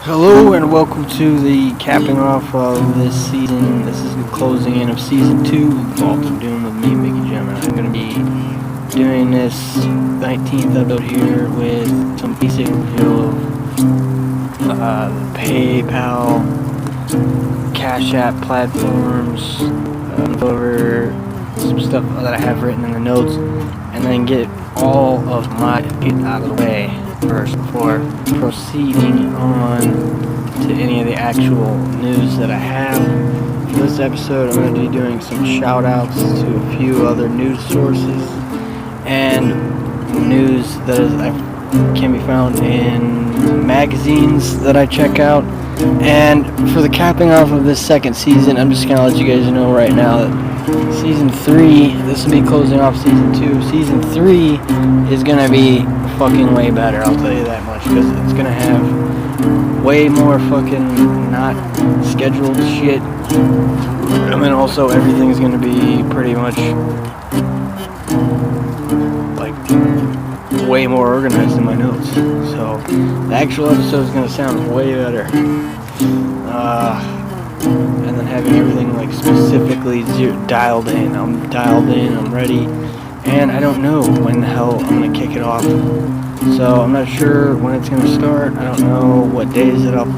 Hello and welcome to the capping off of this season. This is the closing in of season 2 of Vault of Doom with me, Mickey Jim, and I'm going to be doing this 19th episode here with some basic review of PayPal, Cash App platforms, over some stuff that I have written in the notes, and then get all of my get out of the way first before proceeding on to any of the actual news that I have. For this episode, I'm going to be doing some shout outs to a few other news sources and news that can be found in magazines that I check out. And for the capping off of this second season, I'm just going to let you guys know right now that Season 3, this will be closing off Season 2. Season 3 is going to be fucking way better, I'll tell you that much, because it's going to have way more fucking not scheduled shit. And then also everything's going to be pretty much like way more organized in my notes. So the actual episode is going to sound way better. And then having everything like specifically dialed in. I'm dialed in, I'm ready, and I don't know when the hell I'm going to kick it off. So I'm not sure when it's going to start. I don't know what days it'll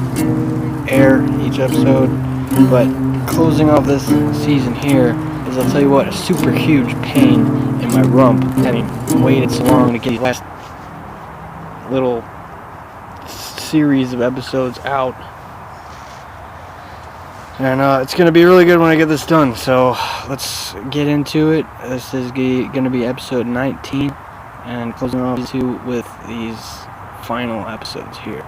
air each episode. But closing off this season here is, I'll tell you what, a super huge pain in my rump, having waited so long to get these last little series of episodes out. And it's going to be really good when I get this done. So let's get into it. This is going to be episode 19. And closing off with these final episodes here.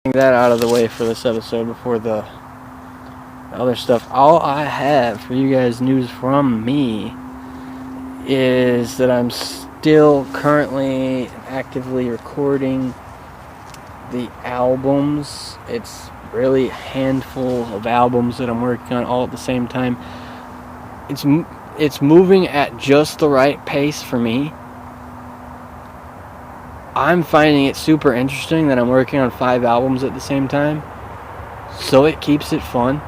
that out of the way for this episode before the other stuff. All I have for you guys news from me is that I'm still currently actively recording the albums. It's really a handful of albums that I'm working on all at the same time. It's moving at just the right pace for me. I'm finding it super interesting that I'm working on 5 albums at the same time, so it keeps it fun.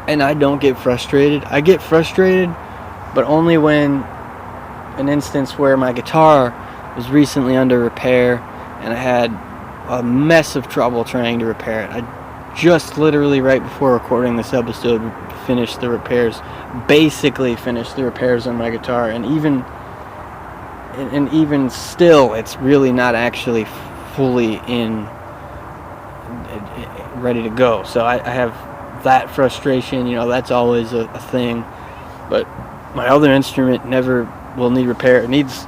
And I don't get frustrated. I get frustrated, but only when an instance where my guitar was recently under repair and I had a mess of trouble trying to repair it. I just literally right before recording this episode finished the repairs, basically finished the repairs on my guitar, and even still, it's really not actually fully ready to go. So I have that frustration, that's always a thing. But my other instrument never will need repair. It needs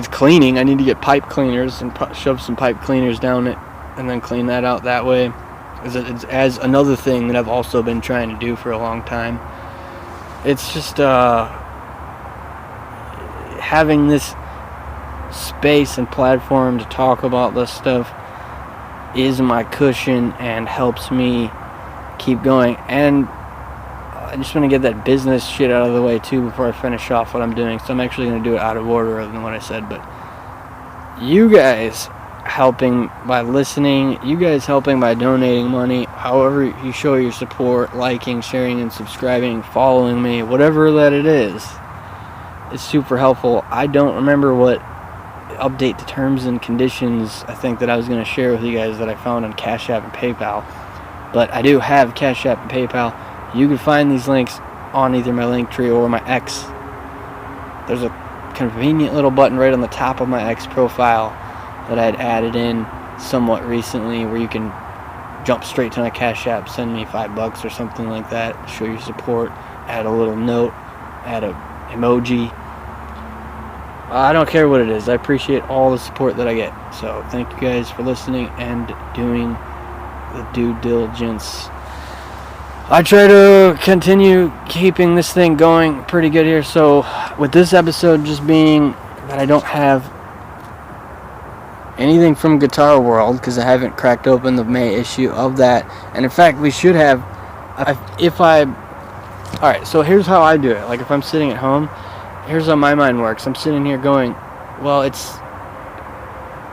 cleaning. I need to get pipe cleaners and shove some pipe cleaners down it and then clean that out that way. As another thing that I've also been trying to do for a long time. It's just having this space and platform to talk about this stuff is my cushion and helps me keep going. And I just want to get that business shit out of the way too before I finish off what I'm doing. So I'm actually going to do it out of order other than what I said. But you guys helping by listening, you guys helping by donating money, however you show your support, liking, sharing, and subscribing, following me, whatever that it is, it's super helpful. I don't remember what update the terms and conditions I think that I was going to share with you guys that I found on Cash App and PayPal. But I do have Cash App and PayPal. You can find these links on either my Linktree or my X. There's a convenient little button right on the top of my X profile that I had added in somewhat recently where you can jump straight to my Cash App, send me $5 or something like that, show your support, add a little note, add a emoji. I don't care what it is. I appreciate all the support that I get. So thank you guys for listening and doing the due diligence. I try to continue keeping this thing going pretty good here. So with this episode just being that I don't have anything from Guitar World because I haven't cracked open the May issue of that. And in fact, we should have. Alright, so here's how I do it. Like if I'm sitting at home, here's how my mind works. I'm sitting here going, well, it's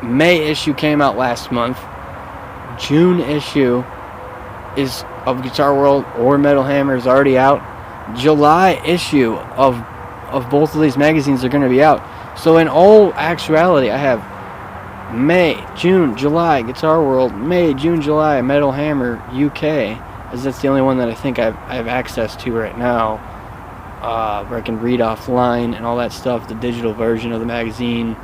May issue came out last month. June issue is of Guitar World or Metal Hammer is already out. July issue of both of these magazines are going to be out. So in all actuality, I have May, June, July Guitar World, May, June, July Metal Hammer UK, as that's the only one that I think I have access to right now, where I can read offline and all that stuff, the digital version of the magazine.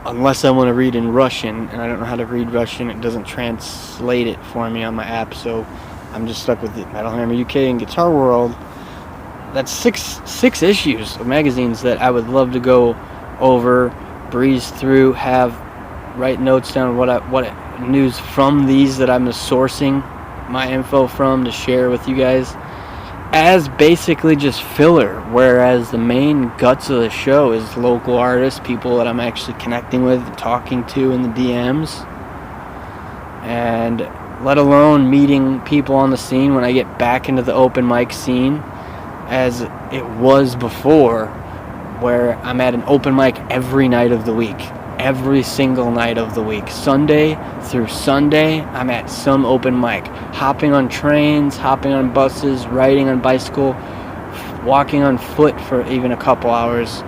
Unless I want to read in Russian, and I don't know how to read Russian, it doesn't translate it for me on my app, so I'm just stuck with it. Metal Hammer UK and Guitar World. That's six issues of magazines that I would love to go over, breeze through, write notes down what news from these that I'm sourcing my info from to share with you guys as basically just filler, whereas the main guts of the show is local artists, people that I'm actually connecting with, talking to in the DMs, and let alone meeting people on the scene when I get back into the open mic scene as it was before, where I'm at an open mic every night of the week. Every single night of the week. Sunday through Sunday, I'm at some open mic. Hopping on trains, hopping on buses, riding on bicycle, walking on foot for even a couple hours,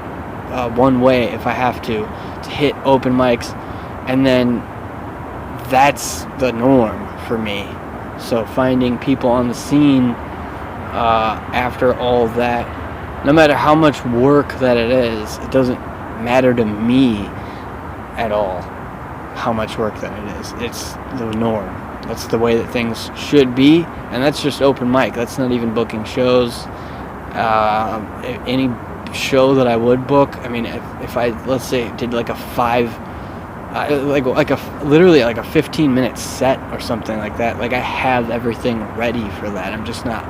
one way if I have to hit open mics. And then that's the norm for me. So finding people on the scene after all that, no matter how much work that it is, it doesn't matter to me at all how much work that it is. It's the norm. That's the way that things should be, and that's just open mic. That's not even booking shows. Any show that I would book, I mean, if I, let's say, did like a 5 Literally like a 15-minute set or something like that. Like I have everything ready for that. I'm just not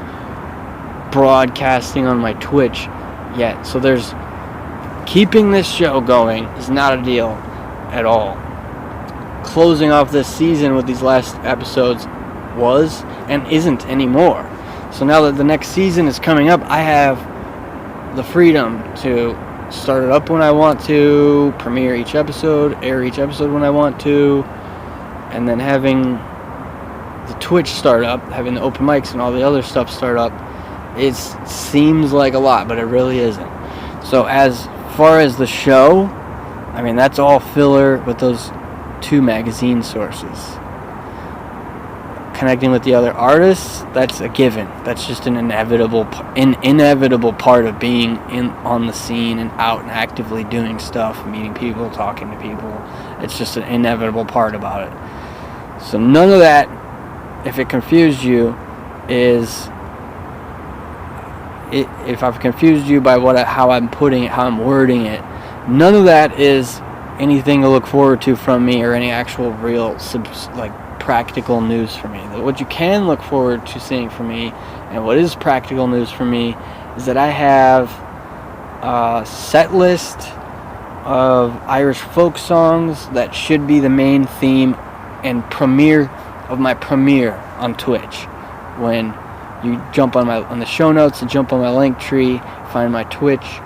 broadcasting on my Twitch yet. So there's keeping this show going is not a deal at all. Closing off this season with these last episodes was and isn't anymore. So now that the next season is coming up, I have the freedom to start it up when I want to, premiere each episode, air each episode when I want to, and then having the Twitch start up, having the open mics and all the other stuff start up, it seems like a lot, but it really isn't. So as far as the show, I mean, that's all filler with those 2 magazine sources. Connecting with the other artists, that's a given. That's just an inevitable part of being on the scene and out and actively doing stuff, meeting people, talking to people. It's just an inevitable part about it. So none of that, if it confused you, if I've confused you by how I'm putting it, how I'm wording it, none of that is anything to look forward to from me or any actual real practical news for me. What you can look forward to seeing from me, and what is practical news for me, is that I have a set list of Irish folk songs that should be the main theme and my premiere on Twitch. When you jump on the show notes and jump on my link tree, find my Twitch,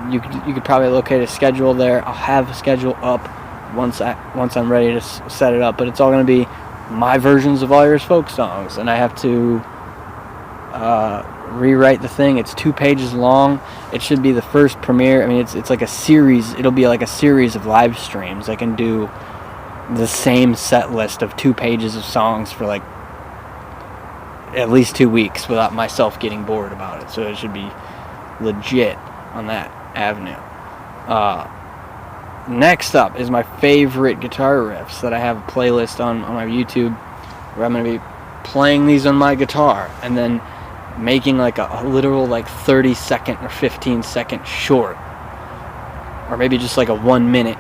you could probably locate a schedule there. I'll have a schedule up once I'm ready to set it up, but it's all going to be my versions of Irish folk songs, and I have to rewrite the thing. It's 2 pages long. It should be the first premiere. I mean, it's like a series. It'll be like a series of live streams. I can do the same set list of 2 pages of songs for like at least 2 weeks without myself getting bored about it. So it should be legit on that avenue. Next up is my favorite guitar riffs that I have a playlist on my YouTube where I'm going to be playing these on my guitar and then making like a literal like 30-second or 15-second short, or maybe just like a 1 minute,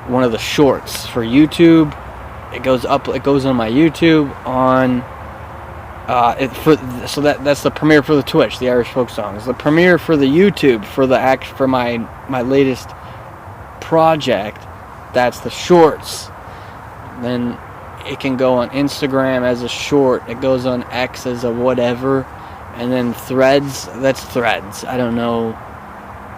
one of the shorts for YouTube. It goes on my YouTube on so that's the premiere for the Twitch, the Irish folk songs. The premiere for the YouTube for my latest project, that's the shorts. Then it can go on Instagram as a short, it goes on X as a whatever, and then Threads, that's Threads. I don't know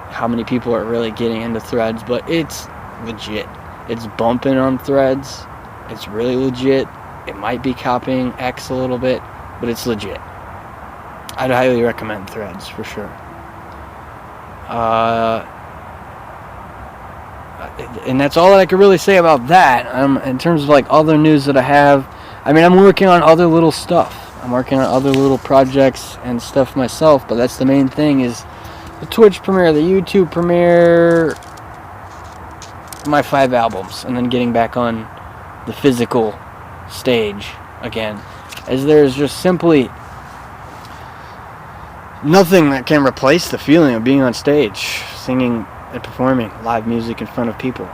how many people are really getting into Threads, but it's legit. It's bumping on Threads. It's really legit. It might be copying X a little bit, but it's legit. I'd highly recommend Threads for sure. And that's all that I could really say about that. In terms of like other news that I have, I mean, I'm working on other little stuff. I'm working on other little projects and stuff myself, but that's the main thing, is the Twitch premiere, the YouTube premiere, my 5 albums, and then getting back on the physical stage again. As there's just simply nothing that can replace the feeling of being on stage, singing and performing live music in front of people.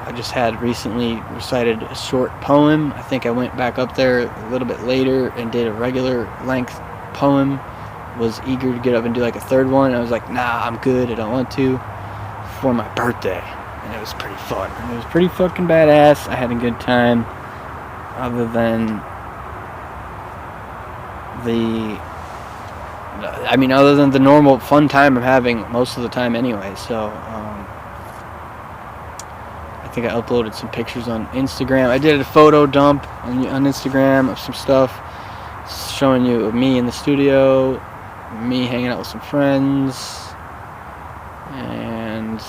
I just had recently recited a short poem. I think I went back up there a little bit later and did a regular length poem. Was eager to get up and do like a third one. I was like, nah, I'm good, I don't want to, for my birthday. And it was pretty fun. And it was pretty fucking badass. I had a good time. Other than the normal fun time I'm having most of the time anyway. So I think I uploaded some pictures on Instagram. I did a photo dump on Instagram of some stuff showing you of me in the studio, me hanging out with some friends, and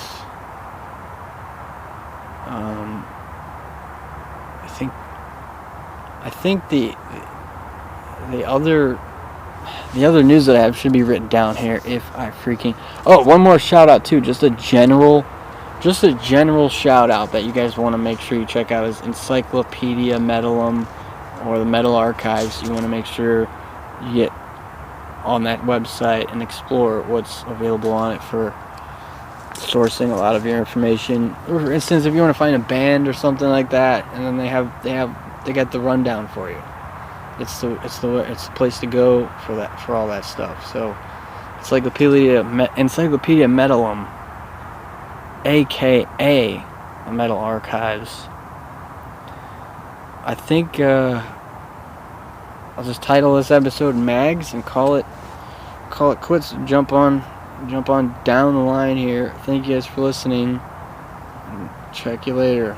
I think the other news that I have should be written down here if I freaking... Oh, one more shout out too. Just a general shout out that you guys want to make sure you check out is Encyclopedia Metalum, or the Metal Archives. You want to make sure you get on that website and explore what's available on it for sourcing a lot of your information. For instance, if you want to find a band or something like that, and then they got the rundown for you. It's the place to go for all that stuff. So Encyclopedia Metalum, aka Metal Archives. I think I'll just title this episode Mags and call it quits. Jump on down the line here. Thank you guys for listening. Check you later.